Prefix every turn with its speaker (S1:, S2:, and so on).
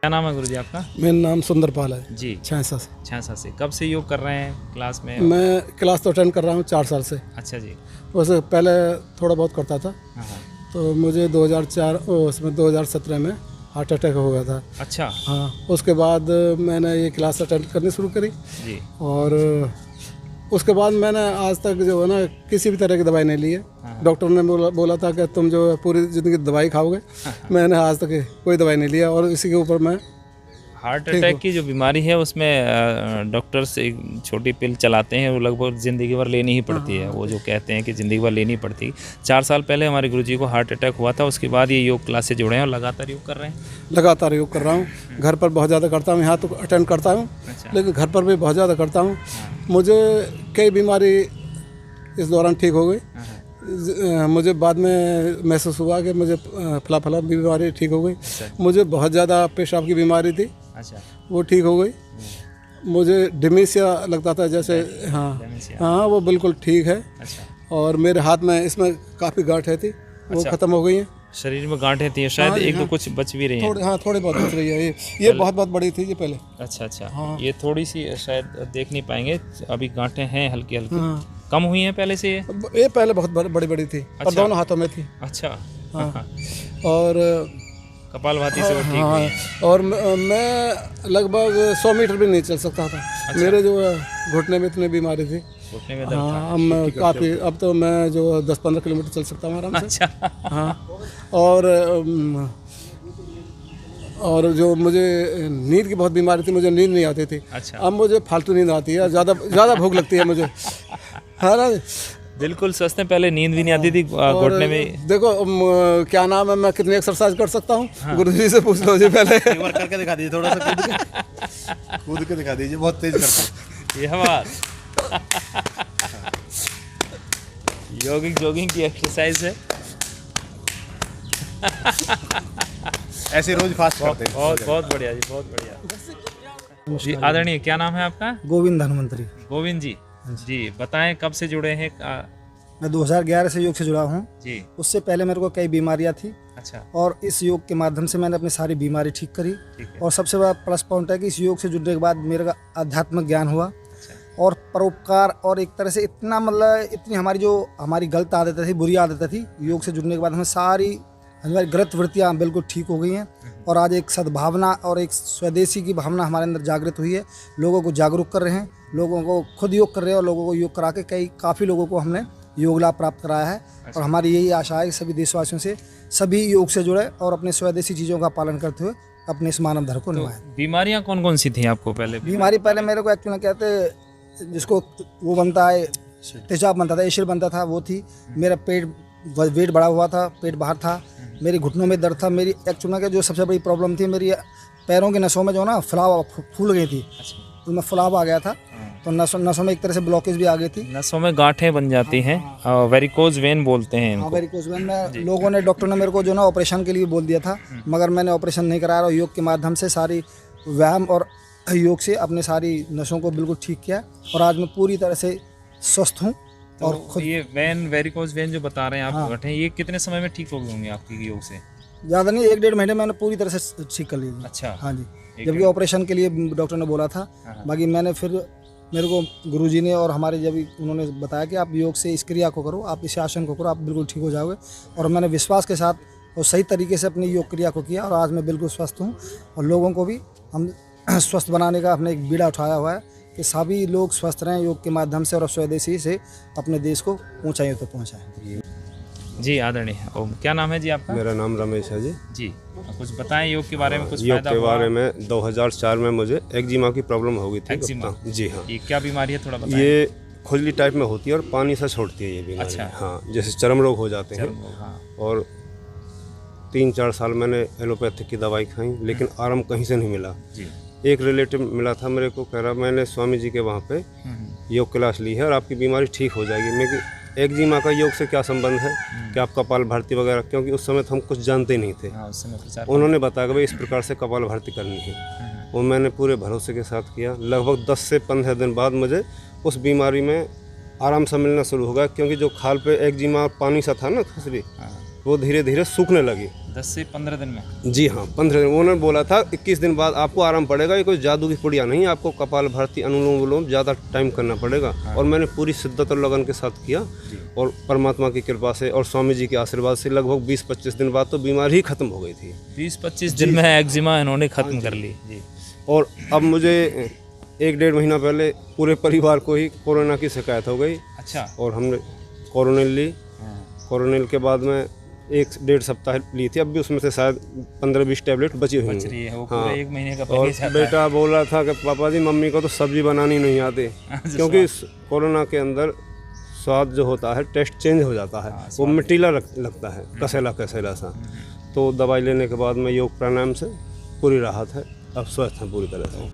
S1: क्या नाम है गुरुजी आपका?
S2: मेरा नाम सुंदरपाल है
S1: जी।
S2: 6 से।
S1: 6 से कब से योग कर रहे हैं क्लास में?
S2: मैं क्लास तो अटेंड कर रहा हूँ 4 साल से।
S1: अच्छा जी।
S2: वैसे पहले थोड़ा बहुत करता था,
S1: हाँ।
S2: तो मुझे 2017 में हार्ट अटैक हो गया था।
S1: अच्छा।
S2: हाँ, उसके बाद मैंने ये क्लास अटेंड करनी शुरू करी
S1: जी।
S2: और उसके बाद मैंने आज तक जो है ना किसी भी तरह की दवाई नहीं ली है। डॉक्टर ने बोला था कि तुम जो है पूरी ज़िंदगी दवाई खाओगे। मैंने आज तक कोई दवाई नहीं लिया और इसी के ऊपर मैं
S1: हार्ट अटैक की जो बीमारी है उसमें डॉक्टर्स एक छोटी पिल चलाते हैं, वो लगभग ज़िंदगी भर लेनी ही पड़ती है। वो जो कहते हैं कि ज़िंदगी भर लेनी पड़ती। 4 साल पहले हमारे गुरुजी को हार्ट अटैक हुआ था, उसके बाद ये योग क्लास से जुड़े हैं और लगातार योग कर रहे हैं।
S2: लगातार योग कर रहा हूँ। घर पर बहुत ज़्यादा करता हूँ, यहाँ तो अटेंड करता हूँ।
S1: अच्छा।
S2: लेकिन घर पर भी बहुत ज़्यादा करता हूँ। मुझे कई बीमारी इस दौरान ठीक हो गई। मुझे बाद में महसूस हुआ कि मुझे फला बीमारी ठीक हो गई। मुझे बहुत ज़्यादा पेशाब की बीमारी थी।
S1: अच्छा।
S2: वो ठीक हो गई। मुझे डिमेंशिया लगता था जैसे, हाँ वो बिल्कुल ठीक है।
S1: अच्छा।
S2: और मेरे हाथ में इसमें काफ़ी गांठें थी, वो ख़त्म हो गई हैं।
S1: शरीर में गांठें थी शायद,
S2: हाँ,
S1: एक
S2: हाँ,
S1: दो कुछ बच भी रही हैं।
S2: थोड़े बहुत बच रही है। ये बहुत बड़ी थी ये पहले।
S1: अच्छा।
S2: हाँ।
S1: ये थोड़ी सी शायद देख नहीं पाएंगे, अभी गांठें हैं हल्की हल्की।
S2: हाँ।
S1: कम हुई हैं पहले से
S2: ये पहले बहुत बड़ी थी। और दोनों हाथों में थी।
S1: अच्छा।
S2: हाँ। और
S1: कपालभाति से वो ठीक हुई है।
S2: और मैं लगभग 100 मीटर भी नहीं चल सकता था।
S1: अच्छा।
S2: मेरे जो घुटने में इतनी बीमारी थी।
S1: घुटने में दर्द था।
S2: हाँ, अब तो मैं जो 10-15 किलोमीटर चल सकता हूँ आराम से।
S1: अच्छा।
S2: हाँ। और जो मुझे नींद की बहुत बीमारी थी, मुझे नींद नहीं आती थी।
S1: अच्छा।
S2: अब मुझे फालतू नींद आती है, ज़्यादा भूख लगती है मुझे। हाँ ना।
S1: बिल्कुल सस्ते, पहले नींद भी नहीं आती थी घुटने में।
S2: देखो क्या नाम है, मैं कितनी एक्सरसाइज कर सकता हूँ। हाँ। गुरुजी से पूछ लो जी पहले।
S3: एक बार करके दिखा दीजिए, थोड़ा सा कूद के दिखा दीजिए, बहुत तेज करता
S1: यह बात जॉगिंग की एक्सरसाइज है।
S3: ऐसे रोज फास्ट करते हैं।
S1: बहुत बढ़िया जी, बहुत बढ़िया जी। आदरणीय, क्या नाम है आपका?
S2: गोविंद धनवंतरी।
S1: गोविंद जी। जी बताएं, कब से जुड़े हैं?
S2: मैं 2011 से योग से जुड़ा हूँ
S1: जी।
S2: उससे पहले मेरे को कई बीमारियां थी।
S1: अच्छा।
S2: और इस योग के माध्यम से मैंने अपनी सारी बीमारी ठीक करी।
S1: ठीक है।
S2: और सबसे बड़ा प्लस पॉइंट है कि इस योग से जुड़ने के बाद मेरा आध्यात्मिक ज्ञान हुआ।
S1: अच्छा।
S2: और परोपकार और एक तरह से इतना मतलब इतनी हमारी गलत आदतें थी, बुरी आदतें थी, योग से जुड़ने के बाद हमारी गलत वृत्तियाँ बिल्कुल ठीक हो गई हैं। और आज एक सद्भावना और एक स्वदेशी की भावना हमारे अंदर जागृत हुई है। लोगों को जागरूक कर रहे हैं, लोगों को खुद योग कर रहे हैं और लोगों को योग करा के काफ़ी लोगों को हमने योग लाभ प्राप्त कराया है। और हमारी यही आशा है कि सभी देशवासियों से सभी योग से जुड़े और अपने स्वदेशी चीज़ों का पालन करते हुए अपने इस मानव धर्म को निभाएं।
S1: बीमारियां कौन कौन सी थी आपको पहले?
S2: बीमारी पहले मेरे को एक्चुअली कहते जिसको वो बनता है, तेजाब बनता था, एसिड बनता था, वो थी। मेरा वेट बढ़ा हुआ था, पेट बाहर था, मेरे घुटनों में दर्द था। मेरी एक्चुअली का जो सबसे बड़ी प्रॉब्लम थी, मेरी पैरों की नसों में जो ना फूल गई थी।
S1: अच्छा।
S2: तो मैं फुलाव आ गया था। तो नसों में एक तरह से ब्लॉकेज भी आ गई थी।
S1: नसों में गांठें बन जाती हैं, वेरिकोज वेन बोलते हैं इनको।
S2: वेरिकोज वेन में डॉक्टर ने मेरे को जो ना ऑपरेशन के लिए बोल दिया था, मगर मैंने ऑपरेशन नहीं कराया और योग के माध्यम से सारी व्यायाम और योग से अपने सारी नसों को बिल्कुल ठीक किया। और आज मैं पूरी तरह से स्वस्थ हूँ।
S1: और खुद ये वेरिकोज वेन जो बता रहे हैं आप गांठें, ये कितने समय में ठीक हो गई होंगी आपकी योग से?
S2: ज़्यादा नहीं, 1-1.5 महीने मैंने पूरी तरह से ठीक कर ली।
S1: अच्छा।
S2: हाँ जी, जबकि ऑपरेशन के लिए डॉक्टर ने बोला था। बाकी मैंने फिर मेरे को गुरुजी ने और हमारे जब उन्होंने बताया कि आप योग से इस क्रिया को करो, आप इस आसन को करो, आप बिल्कुल ठीक हो जाओगे। और मैंने विश्वास के साथ और सही तरीके से अपनी योग क्रिया को किया और आज मैं बिल्कुल स्वस्थ हूँ। और लोगों को भी हम स्वस्थ बनाने का हमने एक बीड़ा उठाया हुआ है कि सभी लोग स्वस्थ रहें योग के माध्यम से और स्वदेशी से अपने देश को ऊंचाइयों तक पहुँचाएँ।
S1: जी आदरणीय, क्या नाम है जी आपका?
S3: मेरा नाम रमेश है जी।
S1: जी कुछ बताएं योग के बारे में, कुछ
S3: योग
S1: फायदा
S3: के
S1: हुआ?
S3: बारे में 2004 में मुझे एक्जिमा की प्रॉब्लम हो गई थी।
S1: एक्जिमा?
S3: जी हाँ।
S1: ये क्या बीमारी है, थोड़ा बताएं।
S3: ये खुजली टाइप में होती है और पानी से छोड़ती है ये बीमारी।
S1: अच्छा।
S3: हाँ, जैसे चर्म रोग हो जाते हैं।
S1: हाँ।
S3: और 3-4 साल मैंने एलोपैथिक की दवाई खाई, लेकिन आराम कहीं से नहीं मिला।
S1: जी।
S3: एक रिलेटिव मिला था मेरे को, कह रहा मैंने स्वामी जी के वहाँ पे योग क्लास ली है और आपकी बीमारी ठीक हो जाएगी। मैं कि एक्जिमा का योग से क्या संबंध है, कि आप कपाल भारती वगैरह, क्योंकि उस समय तो हम कुछ जानते ही नहीं थे।
S1: हाँ, उस समय प्रचार
S3: उन्होंने बताया कि भाई इस प्रकार से कपाल भारती करनी है। वो मैंने पूरे भरोसे के साथ किया। लगभग 10 से 15 दिन बाद मुझे उस बीमारी में आराम सा मिलना शुरू हो गया, क्योंकि जो खाल पे एक्जिमा पानी सा था ना, खसरी, वो धीरे धीरे सूखने लगी।
S1: 10 से 15 दिन में?
S3: जी हाँ, 15 दिन। उन्होंने बोला था 21 दिन बाद आपको आराम पड़ेगा, ये कोई जादू की पुड़िया नहीं है, आपको कपाल भारती अनुलोम विलोम ज़्यादा टाइम करना पड़ेगा। और मैंने पूरी शिद्दत और लगन के साथ किया और परमात्मा की कृपा से और स्वामी जी के आशीर्वाद से लगभग 20-25 दिन बाद तो बीमारी ही खत्म हो गई थी।
S1: 20-25 दिन में एक्जिमा इन्होंने ख़त्म कर ली जी।
S3: और अब मुझे 1-1.5 महीना पहले पूरे परिवार को ही कोरोना की शिकायत हो गई।
S1: अच्छा।
S3: और हमने कोरोनिल ली। कोरोनिल के बाद में 1-1.5 सप्ताह ली थी, अब भी उसमें से शायद 15-20 टैबलेट बची हुई
S1: बच रही है, वो
S3: हाँ।
S1: पूरे 1 महीने का
S3: और
S1: पैकेज आता है।
S3: बेटा बोल रहा था कि पापा जी मम्मी को तो सब्जी बनानी नहीं आती, क्योंकि कोरोना के अंदर स्वाद जो होता है टेस्ट चेंज हो जाता है। वो मिटीला लगता है, कसेला कसेला सा। तो दवाई लेने के बाद में योग प्राणायाम से पूरी राहत है, अब स्वस्थ हैं पूरी तरह से।